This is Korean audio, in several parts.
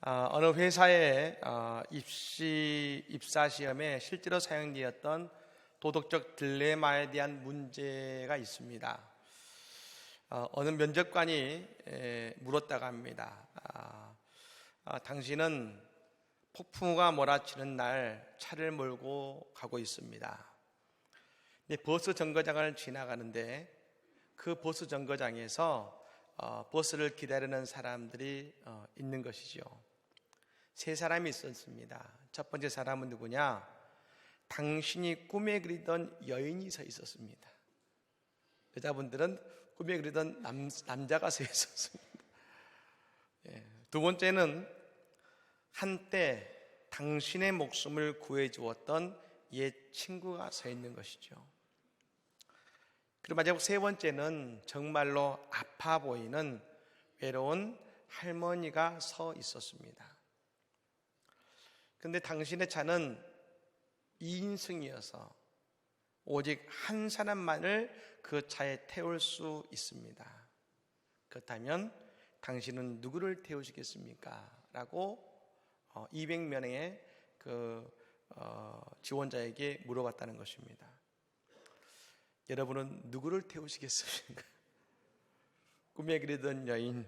어느 회사의 입사 시험에 실제로 사용되었던 도덕적 딜레마에 대한 문제가 있습니다. 어느 면접관이 물었다고 합니다. 당신은 폭풍우가 몰아치는 날 차를 몰고 가고 있습니다. 버스 정거장을 지나가는데 그 버스 정거장에서 버스를 기다리는 사람들이 있는 것이죠. 세 사람이 있었습니다. 첫 번째 사람은 누구냐? 당신이 꿈에 그리던 여인이 서 있었습니다. 여자분들은 꿈에 그리던 남자가 서 있었습니다. 두 번째는 한때 당신의 목숨을 구해주었던 옛 친구가 서 있는 것이죠. 그리고 마지막 세 번째는 정말로 아파 보이는 외로운 할머니가 서 있었습니다. 그런데 당신의 차는 2인승이어서 오직 한 사람만을 그 차에 태울 수 있습니다. 그렇다면 당신은 누구를 태우시겠습니까? 라고 200명의 지원자에게 물어봤다는 것입니다. 여러분은 누구를 태우시겠습니까? 꿈에 그리던 여인,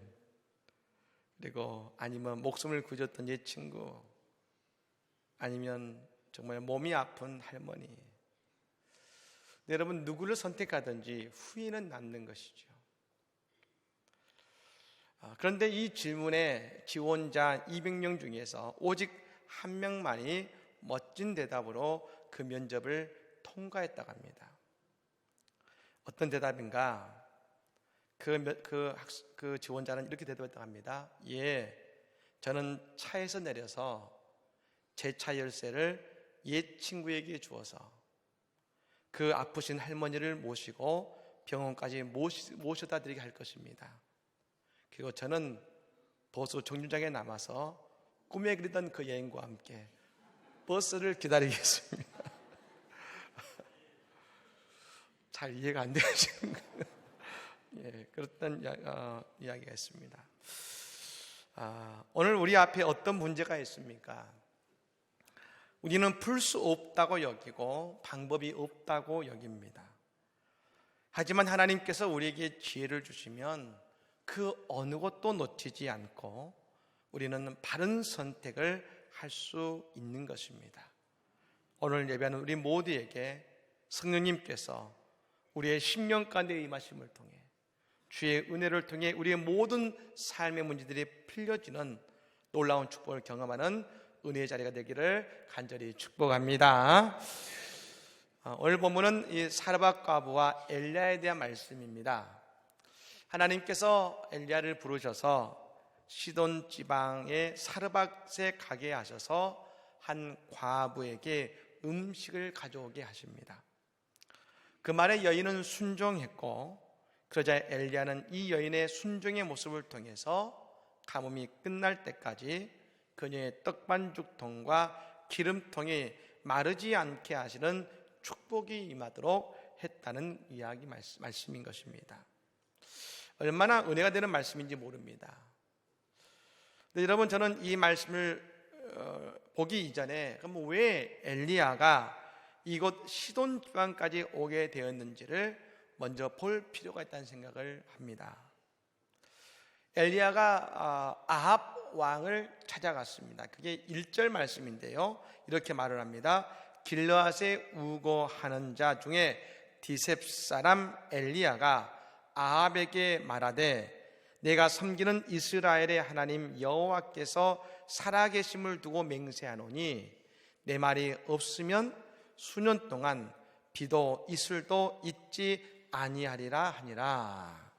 그리고 아니면 목숨을 구해줬던 옛 친구, 아니면 정말 몸이 아픈 할머니. 여러분 누구를 선택하든지 후회는 남는 것이죠. 그런데 이 질문에 지원자 200명 중에서 오직 한 명만이 멋진 대답으로 그 면접을 통과했다고 합니다. 어떤 대답인가? 그 지원자는 이렇게 대답했다고 합니다. 저는 차에서 내려서 제 차 열쇠를 옛 친구에게 주어서 그 아프신 할머니를 모시고 병원까지 모셔다 드리게 할 것입니다. 그리고 저는 버스 정류장에 남아서 꿈에 그리던 그 여인과 함께 버스를 기다리겠습니다. 잘 이해가 안 되시는 거예요. 그랬던 이야기가 있습니다. 오늘 우리 앞에 어떤 문제가 있습니까? 우리는 풀 수 없다고 여기고 방법이 없다고 여깁니다. 하지만 하나님께서 우리에게 지혜를 주시면 그 어느 것도 놓치지 않고 우리는 바른 선택을 할 수 있는 것입니다. 오늘 예배하는 우리 모두에게 성령님께서 우리의 심령 가운데 임하심을 통해 주의 은혜를 통해 우리의 모든 삶의 문제들이 풀려지는 놀라운 축복을 경험하는 은혜의 자리가 되기를 간절히 축복합니다. 오늘 본문은 이 사르밧 과부와 엘리야에 대한 말씀입니다. 하나님께서 엘리야를 부르셔서 시돈 지방의 사르밧에 가게 하셔서 한 과부에게 음식을 가져오게 하십니다. 그 말에 여인은 순종했고, 그러자 엘리야는 이 여인의 순종의 모습을 통해서 가뭄이 끝날 때까지 그녀의 떡반죽통과 기름통이 마르지 않게 하시는 축복이 임하도록 했다는 이야기 말씀인 것입니다. 얼마나 은혜가 되는 말씀인지 모릅니다. 근데 여러분, 저는 이 말씀을 보기 이전에 그럼 왜 엘리야가 이곳 시돈 지방까지 오게 되었는지를 먼저 볼 필요가 있다는 생각을 합니다. 엘리야가 아합 왕을 찾아갔습니다. 그게 1절 말씀인데요, 이렇게 말을 합니다. 길르앗에 우거하는 자 중에 디셉 사람 엘리야가 아합에게 말하되 내가 섬기는 이스라엘의 하나님 여호와께서 살아계심을 두고 맹세하노니 내 말이 없으면 수년 동안 비도 이슬도 있지 아니하리라 하니라.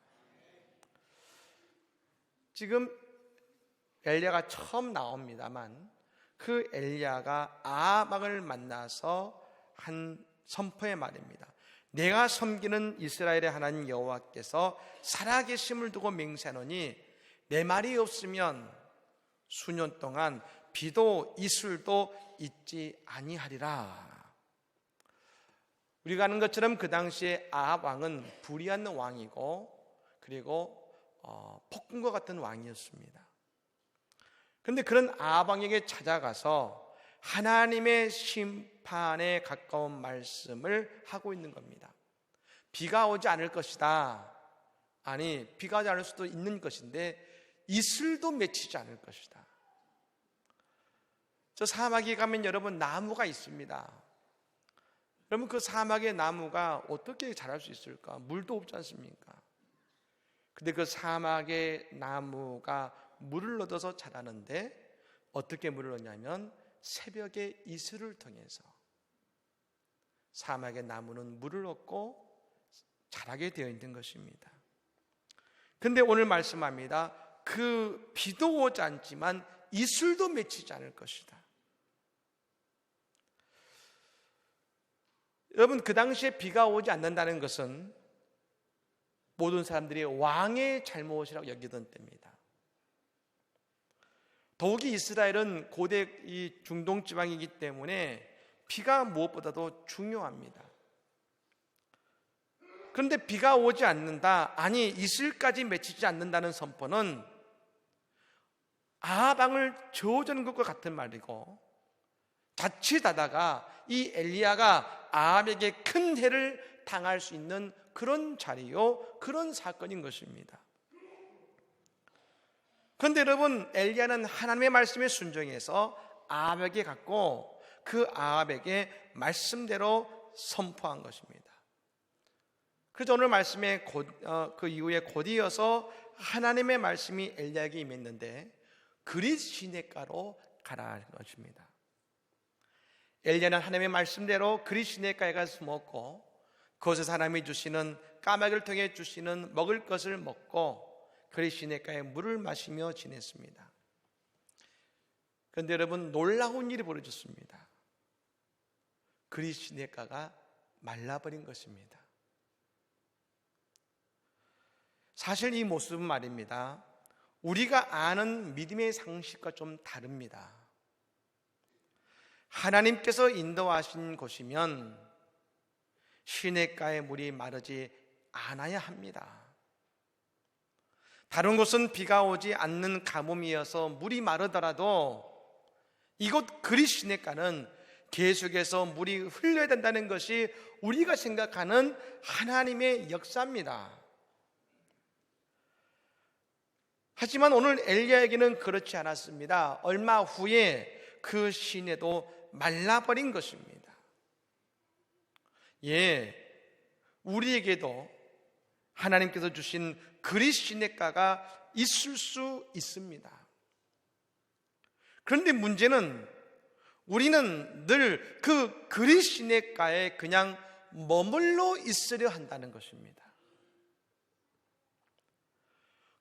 지금 엘리야가 처음 나옵니다만 그 엘리야가 아합 왕을 만나서 한 선포의 말입니다. 내가 섬기는 이스라엘의 하나님 여호와께서 살아계심을 두고 맹세하노니 내 말이 없으면 수년 동안 비도 이슬도 있지 아니하리라. 우리가 아는 것처럼 그 당시에 아합 왕은 불의한 왕이고 그리고 폭군과 같은 왕이었습니다. 그런데 그런 아방에게 찾아가서 하나님의 심판에 가까운 말씀을 하고 있는 겁니다. 비가 오지 않을 것이다. 아니, 비가 오지 않을 수도 있는 것인데 이슬도 맺히지 않을 것이다. 저 사막에 가면 여러분 나무가 있습니다. 여러분 그 사막의 나무가 어떻게 자랄 수 있을까? 물도 없지 않습니까? 근데 그 사막의 나무가 물을 얻어서 자라는데 어떻게 물을 얻냐면 새벽에 이슬을 통해서 사막의 나무는 물을 얻고 자라게 되어 있는 것입니다. 근데 오늘 말씀합니다. 그 비도 오지 않지만 이슬도 맺히지 않을 것이다. 여러분 그 당시에 비가 오지 않는다는 것은 모든 사람들이 왕의 잘못이라고 여기던 때입니다. 더욱이 이스라엘은 고대 이 중동 지방이기 때문에 비가 무엇보다도 중요합니다. 그런데 비가 오지 않는다, 아니 이슬까지 맺히지 않는다는 선포는 아방을 저주하는 것과 같은 말이고, 자칫하다가 이 엘리야가 아합에게 큰 해를 당할 수 있는 그런 자리요, 그런 사건인 것입니다. 그런데 여러분, 엘리야는 하나님의 말씀에 순종해서 아합에게 갔고 그 아합에게 말씀대로 선포한 것입니다. 그래서 오늘 말씀에 그 이후에 곧 이어서 하나님의 말씀이 엘리야에게 임했는데 그릿 시냇가로 가라는 것입니다. 엘리야는 하나님의 말씀대로 그릿 시냇가에 가서 숨었고 그곳에서 하나님이 주시는 까마귀를 통해 주시는 먹을 것을 먹고 그릿 시냇가에 물을 마시며 지냈습니다. 그런데 여러분, 놀라운 일이 벌어졌습니다. 그릿 시냇가가 말라버린 것입니다. 사실 이 모습은 말입니다, 우리가 아는 믿음의 상식과 좀 다릅니다. 하나님께서 인도하신 곳이면 시냇가의 물이 마르지 않아야 합니다. 다른 곳은 비가 오지 않는 가뭄이어서 물이 마르더라도 이곳 그릿 시냇가는 계속해서 물이 흘러야 된다는 것이 우리가 생각하는 하나님의 역사입니다. 하지만 오늘 엘리야에게는 그렇지 않았습니다. 얼마 후에 그 시내도 말라버린 것입니다. 예, 우리에게도 하나님께서 주신 그릿 시냇가가 있을 수 있습니다. 그런데 문제는 우리는 늘 그 그릿 시냇가에 그냥 머물러 있으려 한다는 것입니다.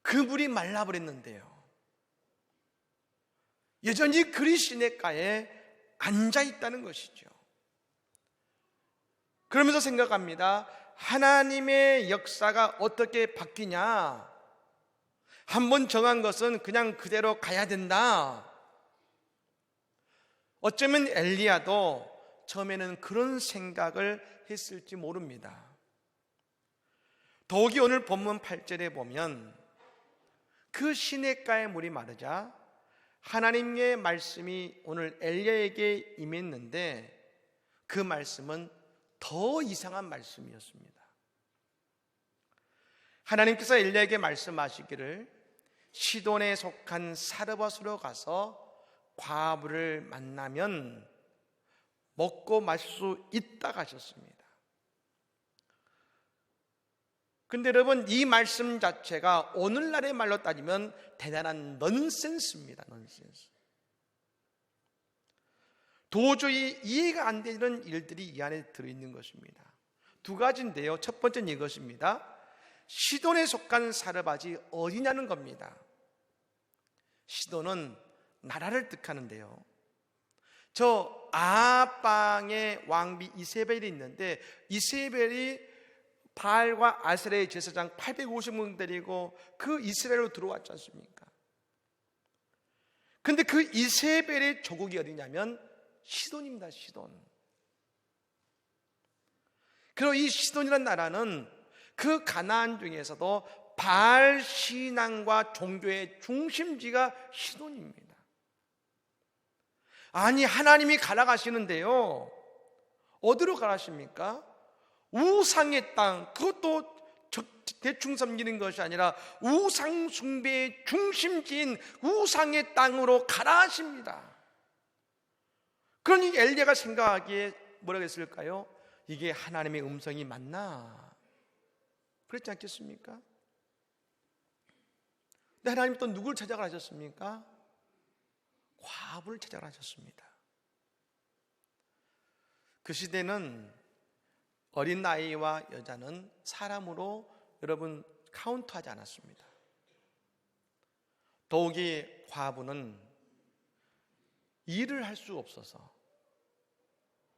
그 물이 말라버렸는데요, 여전히 그릿 시냇가에 앉아있다는 것이죠. 그러면서 생각합니다. 하나님의 역사가 어떻게 바뀌냐? 한번 정한 것은 그냥 그대로 가야 된다. 어쩌면 엘리야도 처음에는 그런 생각을 했을지 모릅니다. 더욱이 오늘 본문 8절에 보면 그 시냇가의 물이 마르자 하나님의 말씀이 오늘 엘리야에게 임했는데 그 말씀은 더 이상한 말씀이었습니다. 하나님께서 엘리야에게 말씀하시기를 시돈에 속한 사르밧으로 가서 과부를 만나면 먹고 마실 수 있다 하셨습니다. 근데 여러분, 이 말씀 자체가 오늘날의 말로 따지면 대단한 넌센스입니다. 넌센스. 도저히 이해가 안 되는 일들이 이 안에 들어있는 것입니다. 두 가지인데요, 첫 번째는 이것입니다. 시돈에 속한 사르밧이 어디냐는 겁니다. 시돈은 나라를 뜻하는데요, 저 아방의 왕비 이세벨이 있는데 이세벨이 바알과 아세라의 제사장 850명 데리고 그 이스라엘로 들어왔지 않습니까? 근데 그 이세벨의 조국이 어디냐면 시돈입니다. 시돈. 그리고 이 시돈이라는 나라는 그 가나안 중에서도 바알 신앙과 종교의 중심지가 시돈입니다. 아니, 하나님이 가라 가시는데요, 어디로 가라십니까? 우상의 땅, 그것도 대충 섬기는 것이 아니라 우상 숭배의 중심지인 우상의 땅으로 가라 하십니다. 그러니 엘리야가 생각하기에 뭐라고 했을까요? 이게 하나님의 음성이 맞나? 그렇지 않겠습니까? 근데 하나님 또 누굴 찾아가라 하셨습니까? 과부를 찾아가라 하셨습니다. 그 시대는 어린 나이와 여자는 사람으로 여러분 카운트하지 않았습니다. 더욱이 과부는 일을 할 수 없어서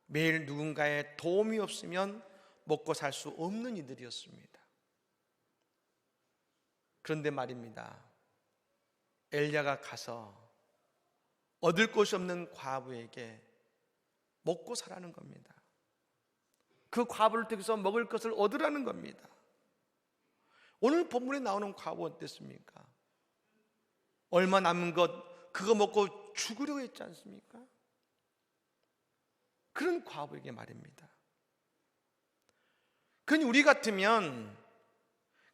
매일 누군가의 도움이 없으면 먹고 살 수 없는 이들이었습니다. 그런데 말입니다, 엘리야가 가서 얻을 것이 없는 과부에게 먹고 살라는 겁니다. 그 과부를 통해서 먹을 것을 얻으라는 겁니다. 오늘 본문에 나오는 과부 어땠습니까? 얼마 남은 것 그거 먹고 죽으려고 했지 않습니까? 그런 과부에게 말입니다. 그러니 우리 같으면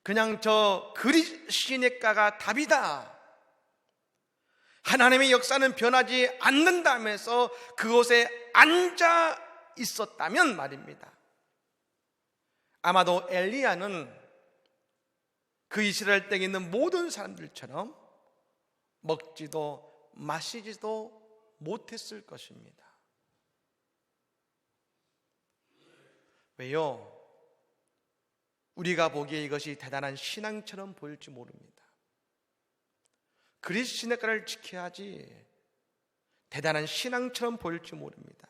그냥 저 그리 시냇가가 답이다, 하나님의 역사는 변하지 않는다면서 그곳에 앉아 있었다면 말입니다, 아마도 엘리야는 그 이스라엘 땅에 있는 모든 사람들처럼 먹지도 마시지도 못했을 것입니다. 왜요? 우리가 보기에 이것이 대단한 신앙처럼 보일지 모릅니다. 그리스 시냇가를 지켜야지 대단한 신앙처럼 보일지 모릅니다.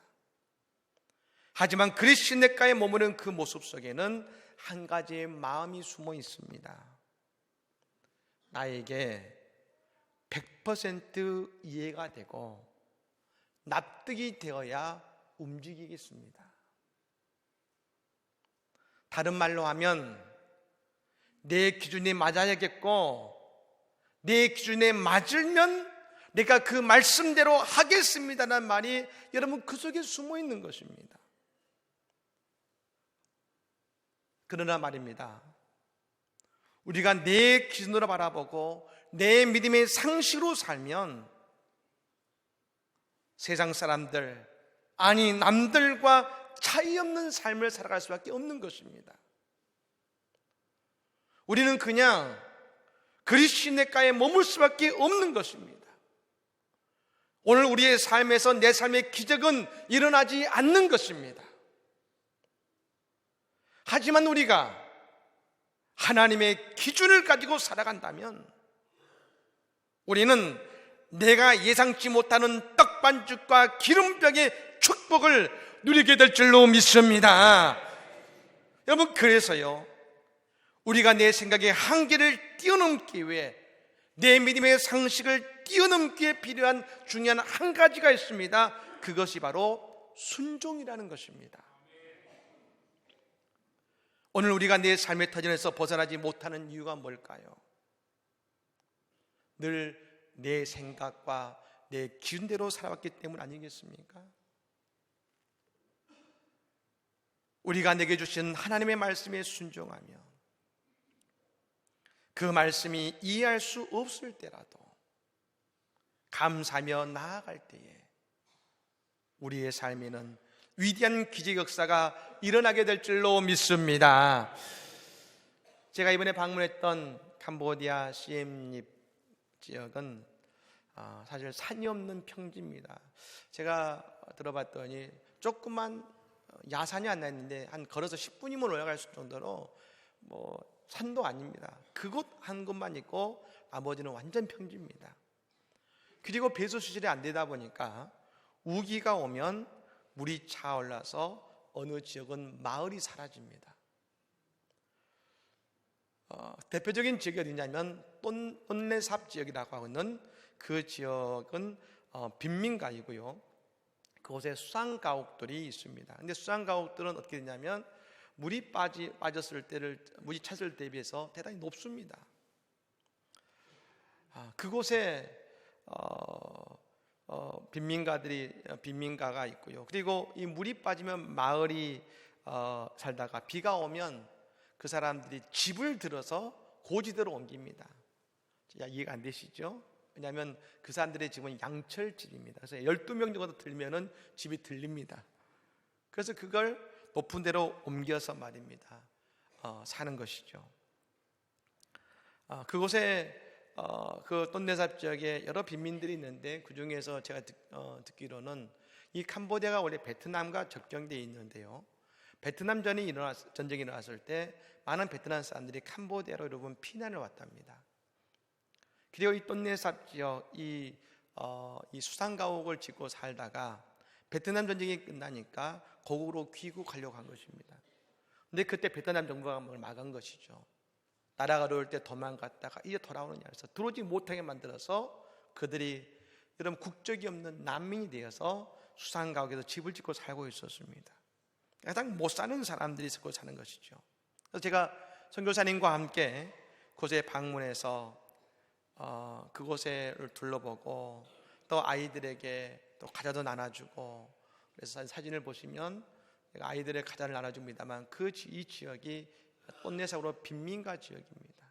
하지만 그리스 시냇가에 머무는 그 모습 속에는 한 가지의 마음이 숨어 있습니다. 나에게 100% 이해가 되고 납득이 되어야 움직이겠습니다. 다른 말로 하면 내 기준이 맞아야겠고, 내 기준에 맞으면 내가 그 말씀대로 하겠습니다라는 말이 여러분 그 속에 숨어 있는 것입니다. 그러나 말입니다, 우리가 내 기준으로 바라보고 내 믿음의 상식으로 살면 세상 사람들, 아니 남들과 차이 없는 삶을 살아갈 수밖에 없는 것입니다. 우리는 그냥 그리스 시냇가에 머물 수밖에 없는 것입니다. 오늘 우리의 삶에서 내 삶의 기적은 일어나지 않는 것입니다. 하지만 우리가 하나님의 기준을 가지고 살아간다면 우리는 내가 예상치 못하는 떡반죽과 기름병의 축복을 누리게 될 줄로 믿습니다. 여러분, 그래서요, 우리가 내 생각의 한계를 뛰어넘기 위해 내 믿음의 상식을 뛰어넘기에 필요한 중요한 한 가지가 있습니다. 그것이 바로 순종이라는 것입니다. 오늘 우리가 내 삶의 터전에서 벗어나지 못하는 이유가 뭘까요? 늘 내 생각과 내 기준대로 살아왔기 때문 아니겠습니까? 우리가 내게 주신 하나님의 말씀에 순종하며 그 말씀이 이해할 수 없을 때라도 감사하며 나아갈 때에 우리의 삶에는 위대한 기적 역사가 일어나게 될 줄로 믿습니다. 제가 이번에 방문했던 캄보디아 시엠립 지역은 사실 산이 없는 평지입니다. 제가 들어봤더니 조그만 야산이 하나 있는데 한 걸어서 10분이면 올라갈 정도로 산도 아닙니다. 그곳 한 곳만 있고 나머지는 완전 평지입니다. 그리고 배수 시설이 안 되다 보니까 우기가 오면 물이 차올라서 어느 지역은 마을이 사라집니다. 대표적인 지역이 어디냐면 똠레삽 지역이라고 하는 그 지역은 빈민가이고요. 그곳에 수상가옥들이 있습니다. 근데 수상가옥들은 어떻게 되냐면 물이 빠졌을 때를 물이 찼을 때 비해서 대단히 높습니다. 그곳에 빈민가가 있고요. 그리고 이 물이 빠지면 마을이 살다가 비가 오면 그 사람들이 집을 들어서 고지대로 옮깁니다. 이해가 안 되시죠? 왜냐하면 그 사람들의 집은 양철집입니다. 그래서 12명 정도 들면은 집이 들립니다. 그래서 그걸 높은 데로 옮겨서 말입니다. 사는 것이죠. 그곳에 그 똠네삽 지역에 여러 빈민들이 있는데 그 중에서 제가 듣기로는 이 캄보디아가 원래 베트남과 접경되어 있는데요. 베트남 전쟁이 일어났을 때 많은 베트남 사람들이 캄보디아로 여러분 피난을 왔답니다. 그리고 이 똠네삽 지역 이 수상가옥을 짓고 살다가 베트남 전쟁이 끝나니까 거국으로 귀국하려고 한 것입니다. 근데 그때 베트남 정부가 그걸 막은 것이죠. 나라가 어려울 때 도망갔다가 이제 돌아오느냐 해서 들어오지 못하게 만들어서 그들이 여러분 국적이 없는 난민이 되어서 수상가옥에서 집을 짓고 살고 있었습니다. 가장 못 사는 사람들이 있고 사는 것이죠. 그래서 제가 선교사님과 함께 그곳에 방문해서 그곳을 둘러보고 또 아이들에게 또 과자도 나눠주고, 그래서 사진을 보시면 아이들의 과자를 나눠줍니다만 이 지역이 똠네삽으로 빈민가 지역입니다.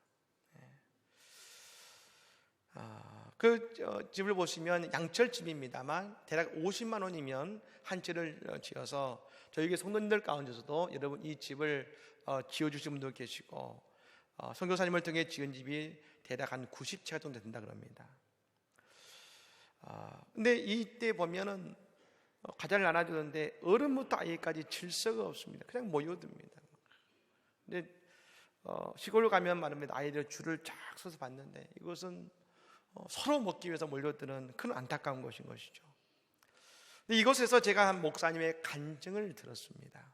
그 집을 보시면 양철집입니다만 대략 50만 원이면 한 채를 지어서 저희 성도님들 가운데서도 여러분 이 집을 지어주신 분도 계시고 선교사님을 통해 지은 집이 대략 한 90채가 정도 된다 그럽니다. 근데 이때 보면은 과자를 나눠주는데 어른부터 아이까지 질서가 없습니다. 그냥 모여듭니다. 근데 시골 가면 말입니다. 아이들 줄을 쫙 서서 봤는데 이것은 서로 먹기 위해서 몰려드는 큰 안타까운 것인 것이죠. 근데 이곳에서 제가 한 목사님의 간증을 들었습니다.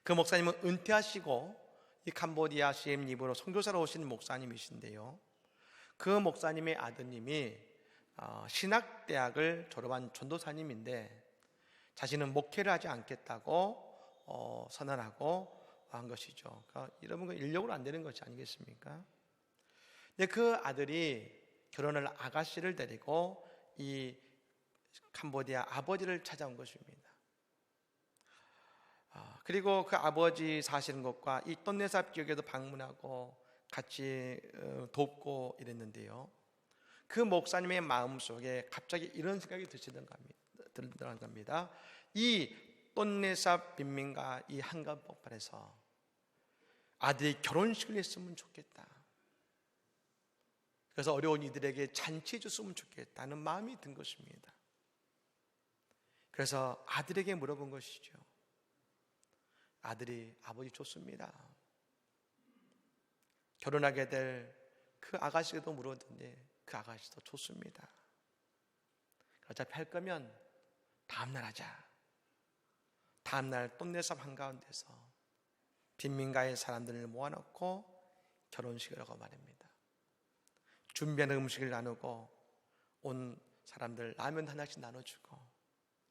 그 목사님은 은퇴하시고 이 캄보디아 시엠 리브로 선교사로 오신 목사님이신데요. 그 목사님의 아드님이 신학대학을 졸업한 전도사님인데 자신은 목회를 하지 않겠다고 선언하고 한 것이죠. 그러니까 여러분 인력으로 안 되는 것이 아니겠습니까? 근데 그 아들이 결혼을 아가씨를 데리고 이 캄보디아 아버지를 찾아온 것입니다. 그리고 그 아버지 사시는 곳과 이 똠네삽 지역에도 방문하고 같이 돕고 이랬는데요. 그 목사님의 마음속에 갑자기 이런 생각이 들더란 겁니다. 이 똠네삽 빈민가 이 한강 폭발에서 아들이 결혼식을 했으면 좋겠다. 그래서 어려운 이들에게 잔치해 줬으면 좋겠다는 마음이 든 것입니다. 그래서 아들에게 물어본 것이죠. 아들이 아버지 좋습니다. 결혼하게 될 그 아가씨에도 물었는데 그 아가씨도 좋습니다. 어차피 할 거면 다음날 하자. 다음날 똠네삽 한가운데서 빈민가의 사람들을 모아놓고 결혼식을 하고 말입니다. 준비한 음식을 나누고 온 사람들 라면 하나씩 나눠주고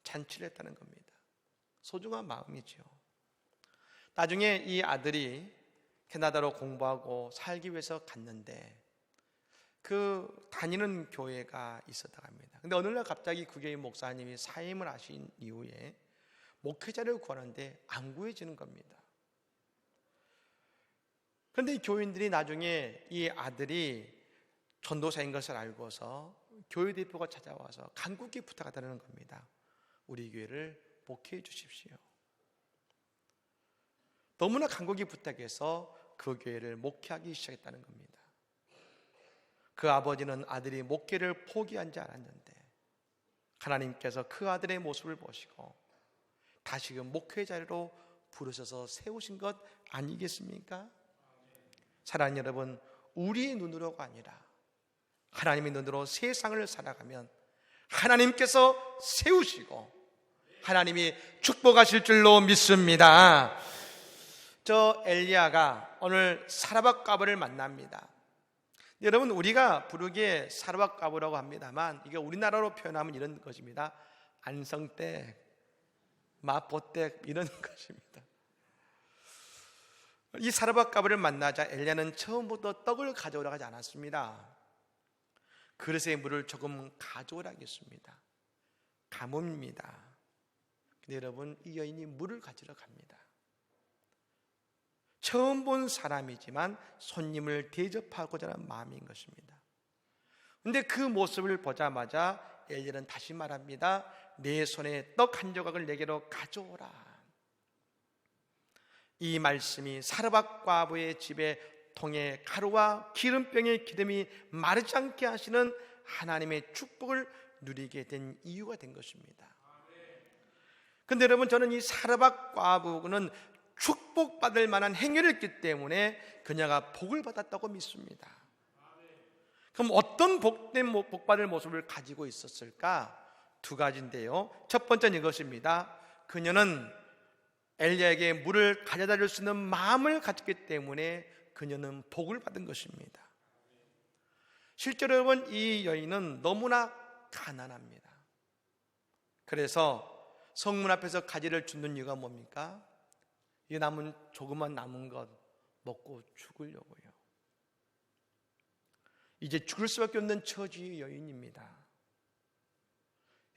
잔치를 했다는 겁니다. 소중한 마음이죠. 나중에 이 아들이 캐나다로 공부하고 살기 위해서 갔는데 그 다니는 교회가 있었다고 합니다. 근데 어느 날 갑자기 그 교회 목사님이 사임을 하신 이후에 목회자를 구하는데 안 구해지는 겁니다. 그런데 이 교인들이 나중에 이 아들이 전도사인 것을 알고서 교회 대표가 찾아와서 간곡히 부탁하다는 겁니다. 우리 교회를 목회해 주십시오. 너무나 간곡히 부탁해서 그 교회를 목회하기 시작했다는 겁니다. 그 아버지는 아들이 목회를 포기한 줄 알았는데 하나님께서 그 아들의 모습을 보시고 다시금 목회 자리로 부르셔서 세우신 것 아니겠습니까? 사랑하는 여러분, 우리의 눈으로가 아니라 하나님의 눈으로 세상을 살아가면 하나님께서 세우시고 하나님이 축복하실 줄로 믿습니다. 저 엘리야가 오늘 사라밧 과부를 만납니다. 여러분, 우리가 부르기에 사라밧 과부라고 합니다만 이게 우리나라로 표현하면 이런 것입니다. 안성댁, 마포댁 이런 것입니다. 이 사라밧 과부를 만나자 엘리야는 처음부터 떡을 가져오라고 하지 않았습니다. 그릇에 물을 조금 가져오라고 했습니다. 가뭄입니다. 근데 여러분, 이 여인이 물을 가지러 갑니다. 처음 본 사람이지만 손님을 대접하고자 하는 마음인 것입니다. 근데 그 모습을 보자마자 엘리야는 다시 말합니다. 내 손에 떡 한 조각을 내게로 가져오라. 이 말씀이 사르밧 과부의 집에 통에 가루와 기름병의 기름이 마르지 않게 하시는 하나님의 축복을 누리게 된 이유가 된 것입니다. 그런데 여러분, 저는 이 사르밧 과부는 축복받을 만한 행위를 했기 때문에 그녀가 복을 받았다고 믿습니다. 그럼 어떤 복받을 모습을 가지고 있었을까? 두 가지인데요. 첫 번째는 이것입니다. 그녀는 엘리야에게 물을 가져다 줄 수 있는 마음을 가졌기 때문에 그녀는 복을 받은 것입니다. 실제로 여러분, 이 여인은 너무나 가난합니다. 그래서 성문 앞에서 가지를 줍는 이유가 뭡니까? 이 조그만 남은 것 먹고 죽으려고요. 이제 죽을 수밖에 없는 처지의 여인입니다.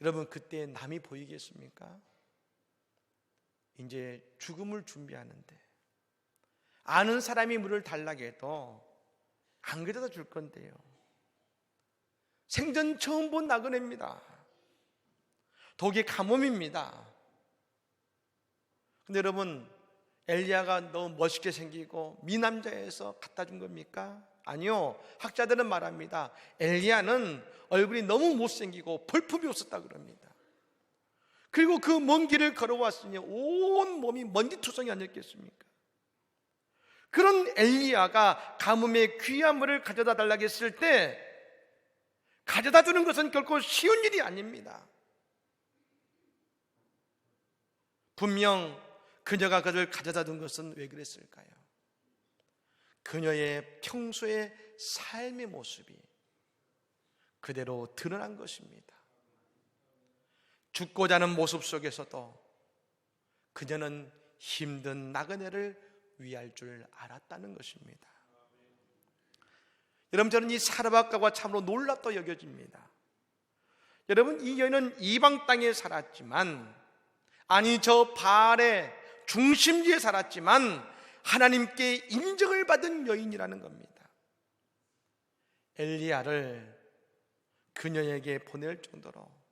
여러분, 그때 남이 보이겠습니까? 이제 죽음을 준비하는데 아는 사람이 물을 달라고 해도 안 가져다 줄 건데요. 생전 처음 본 나그네입니다. 독이 가뭄입니다. 근데 여러분, 엘리야가 너무 멋있게 생기고 미남자에서 갖다 준 겁니까? 아니요. 학자들은 말합니다. 엘리야는 얼굴이 너무 못생기고 볼품이 없었다 그럽니다. 그리고 그 먼 길을 걸어왔으니 온 몸이 먼지투성이 아니었겠습니까? 그런 엘리야가 가뭄에 귀한 물을 가져다 달라고 했을 때 가져다 주는 것은 결코 쉬운 일이 아닙니다. 분명 그녀가 그를 가져다 준 것은 왜 그랬을까요? 그녀의 평소의 삶의 모습이 그대로 드러난 것입니다. 죽고자 하는 모습 속에서도 그녀는 힘든 나그네를 위할 줄 알았다는 것입니다. 여러분, 저는 이 사르밧과가 참으로 놀랍다 여겨집니다. 여러분, 이 여인은 이방 땅에 살았지만, 아니 저 바알의 중심지에 살았지만 하나님께 인정을 받은 여인이라는 겁니다. 엘리야를 그녀에게 보낼 정도로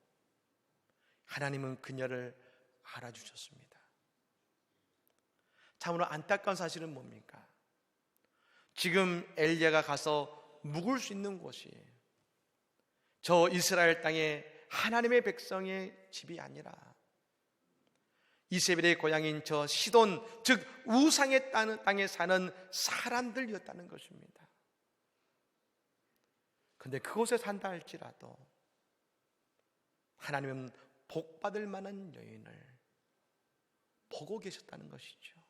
하나님은 그녀를 알아주셨습니다. 참으로 안타까운 사실은 뭡니까? 지금 엘리야가 가서 묵을 수 있는 곳이 저 이스라엘 땅의 하나님의 백성의 집이 아니라 이세벨의 고향인 저 시돈, 즉 우상의 땅에 사는 사람들이었다는 것입니다. 그런데 그곳에 산다 할지라도 하나님은 복받을 만한 여인을 보고 계셨다는 것이죠.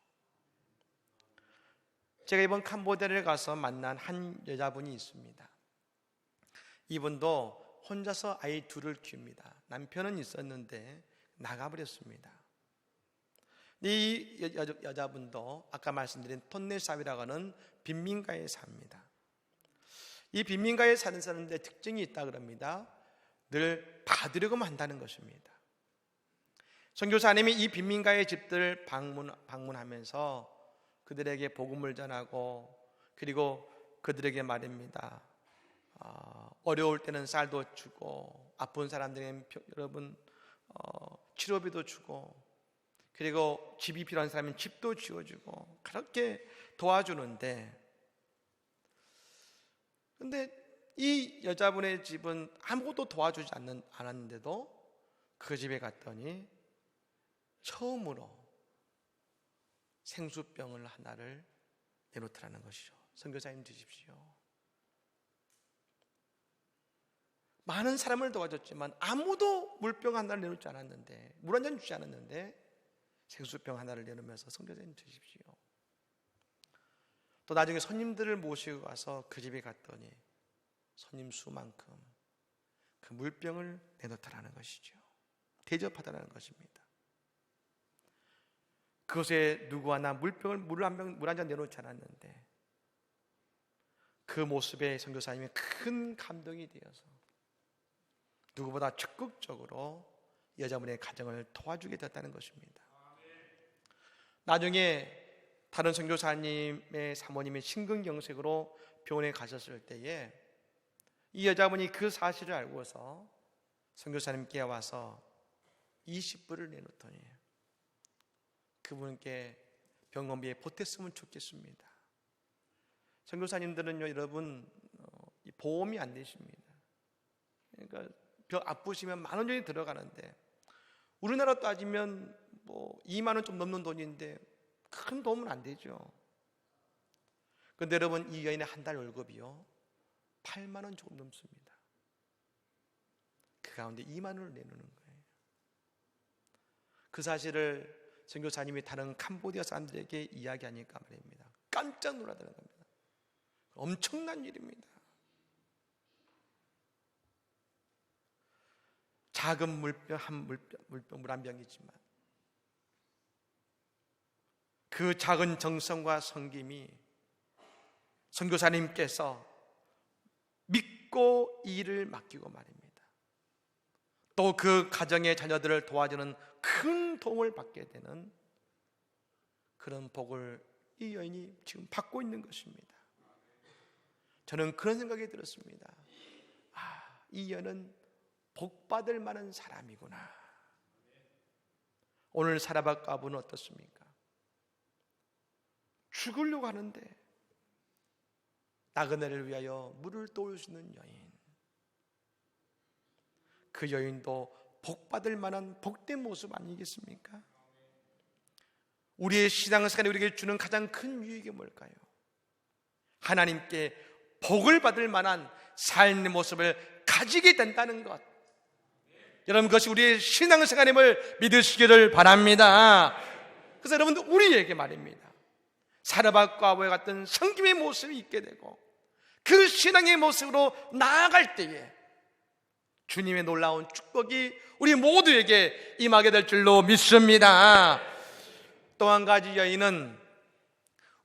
제가 이번 캄보디아를 가서 만난 한 여자분이 있습니다. 이분도 혼자서 아이 둘을 키웁니다. 남편은 있었는데 나가버렸습니다. 이 여자분도 아까 말씀드린 톤네삽이라고 하는 빈민가에 삽니다. 이 빈민가에 사는 사람들의 특징이 있다 그럽니다. 늘 받으려고만 한다는 것입니다. 선교사님이 이 빈민가의 집들 방문하면서 그들에게 복음을 전하고, 그리고 그들에게 말입니다. 어려울 때는 쌀도 주고, 아픈 사람들에게 여러분 치료비도 주고, 그리고 집이 필요한 사람은 집도 지어주고, 그렇게 도와주는데, 근데 이 여자분의 집은 아무것도 도와주지 않았는데도 그 집에 갔더니 처음으로 생수병을 하나를 내놓더라는 것이죠. 선교사님 드십시오. 많은 사람을 도와줬지만 아무도 물병 하나를 내놓지 않았는데, 물 한 잔 주지 않았는데 생수병 하나를 내놓으면서 선교사님 드십시오. 또 나중에 손님들을 모시고 가서 그 집에 갔더니 손님 수만큼 그 물병을 내놓더라는 것이죠. 대접하더라는 것입니다. 그것에 누구 하나 물 한 잔 내놓지 않았는데 그 모습에 선교사님이 큰 감동이 되어서 누구보다 적극적으로 여자분의 가정을 도와주게 됐다는 것입니다. 나중에 다른 선교사님의 사모님이 심근경색으로 병원에 가셨을 때에 이 여자분이 그 사실을 알고서 선교사님께 와서 20불을 내놓더니 그분께 병원비에 보탰으면 좋겠습니다. 선교사님들은요, 여러분, 보험이 안 되십니다. 그러니까 병 아프시면 10,000원 정도 들어가는데 우리나라 따지면 뭐 2만 원 좀 넘는 돈인데 큰 도움은 안 되죠. 그런데 여러분, 이 여인의 한 달 월급이요 8만 원 조금 넘습니다. 그 가운데 2만 원을 내놓는 거예요. 그 사실을 선교사님이 다른 캄보디아 사람들에게 이야기하니까 말입니다, 깜짝 놀라다는 겁니다. 엄청난 일입니다. 작은 물병 물 한 병이지만 그 작은 정성과 섬김이 선교사님께서 믿고 일을 맡기고 말입니다, 또 그 가정의 자녀들을 도와주는 큰 도움을 받게 되는 그런 복을 이 여인이 지금 받고 있는 것입니다. 저는 그런 생각이 들었습니다. 이 여인은 복받을 만한 사람이구나. 오늘 사라밧 과부는 어떻습니까? 죽으려고 하는데 나그네를 위하여 물을 떠올리는 여인, 그 여인도 복받을 만한 복된 모습 아니겠습니까? 우리의 신앙생활이 우리에게 주는 가장 큰 유익이 뭘까요? 하나님께 복을 받을 만한 삶의 모습을 가지게 된다는 것, 여러분, 그것이 우리의 신앙생활임을 믿으시기를 바랍니다. 그래서 여러분들, 우리에게 말입니다, 사라밧 과부와 같은 성김의 모습이 있게 되고 그 신앙의 모습으로 나아갈 때에 주님의 놀라운 축복이 우리 모두에게 임하게 될 줄로 믿습니다. 또 한 가지 여인은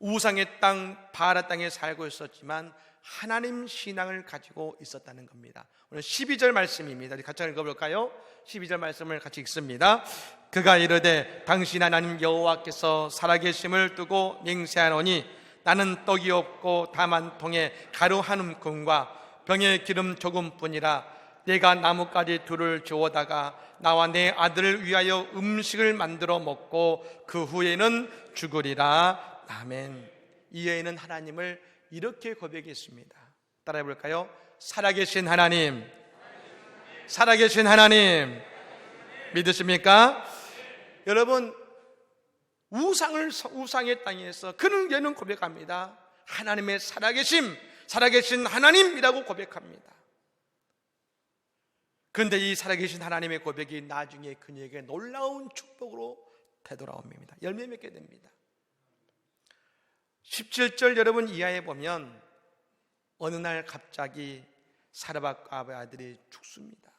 우상의 땅 바알의 땅에 살고 있었지만 하나님 신앙을 가지고 있었다는 겁니다. 오늘 12절 말씀입니다. 같이 읽어볼까요? 12절 말씀을 같이 읽습니다. 그가 이르되 당신 하나님 여호와께서 살아계심을 두고 맹세하노니 나는 떡이 없고 다만 통에 가루 한 움큼과 병에 기름 조금뿐이라. 내가 나뭇가지 둘을 주워다가 나와 내 아들을 위하여 음식을 만들어 먹고 그 후에는 죽으리라. 아멘. 이 여인은 하나님을 이렇게 고백했습니다. 따라해 볼까요? 살아계신 하나님, 살아계신 하나님, 믿으십니까? 여러분, 우상의 땅에서 그는 여인은 고백합니다. 하나님의 살아계신 하나님이라고 고백합니다. 그런데 이 살아계신 하나님의 고백이 나중에 그녀에게 놀라운 축복으로 되돌아옵니다. 열매 맺게 됩니다. 17절 여러분 이하에 보면 어느 날 갑자기 사라밧 과부의 아들이 죽습니다.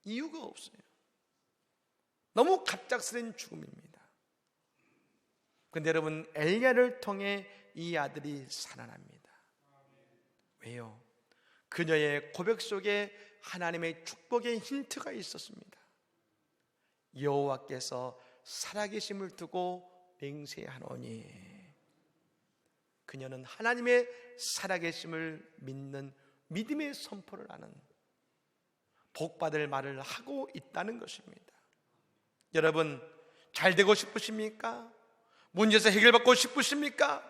이유가 없어요. 너무 갑작스런 죽음입니다. 그런데 여러분, 엘리야를 통해 이 아들이 살아납니다. 왜요? 그녀의 고백 속에 하나님의 축복의 힌트가 있었습니다. 여호와께서 살아계심을 두고 맹세하노니, 그녀는 하나님의 살아계심을 믿는 믿음의 선포를 하는 복받을 말을 하고 있다는 것입니다. 여러분, 잘 되고 싶으십니까? 문제에서 해결받고 싶으십니까?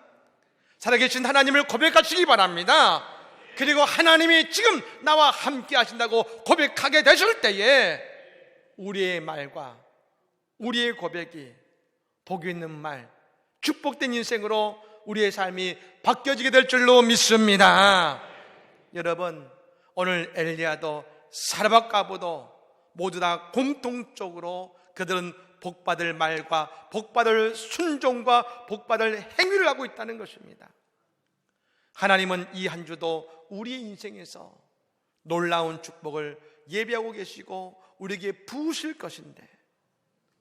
살아계신 하나님을 고백하시기 바랍니다. 그리고 하나님이 지금 나와 함께 하신다고 고백하게 되실 때에 우리의 말과 우리의 고백이 복 있는 말, 축복된 인생으로 우리의 삶이 바뀌어지게 될 줄로 믿습니다. 여러분, 오늘 엘리야도 사라밧 과부도 모두 다 공통적으로 그들은 복받을 말과 복받을 순종과 복받을 행위를 하고 있다는 것입니다. 하나님은 이 한 주도 우리의 인생에서 놀라운 축복을 예비하고 계시고 우리에게 부으실 것인데,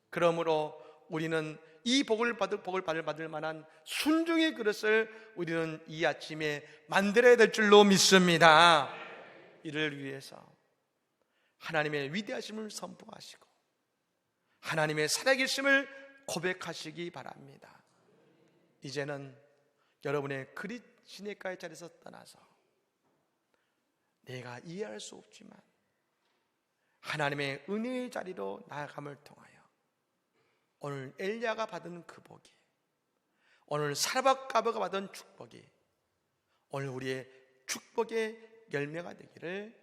그러므로 우리는 이 복을 받을 만한 순종의 그릇을 우리는 이 아침에 만들어야 될 줄로 믿습니다. 이를 위해서 하나님의 위대하심을 선포하시고 하나님의 살아계심을 고백하시기 바랍니다. 이제는 여러분의 그리스도인의 자리에서 떠나서 내가 이해할 수 없지만 하나님의 은혜의 자리로 나아감을 통하여 오늘 엘리야가 받은 그 복이, 오늘 사라밧가버가 받은 축복이 오늘 우리의 축복의 열매가 되기를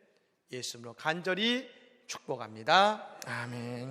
예수님으로 간절히 축복합니다. 아멘.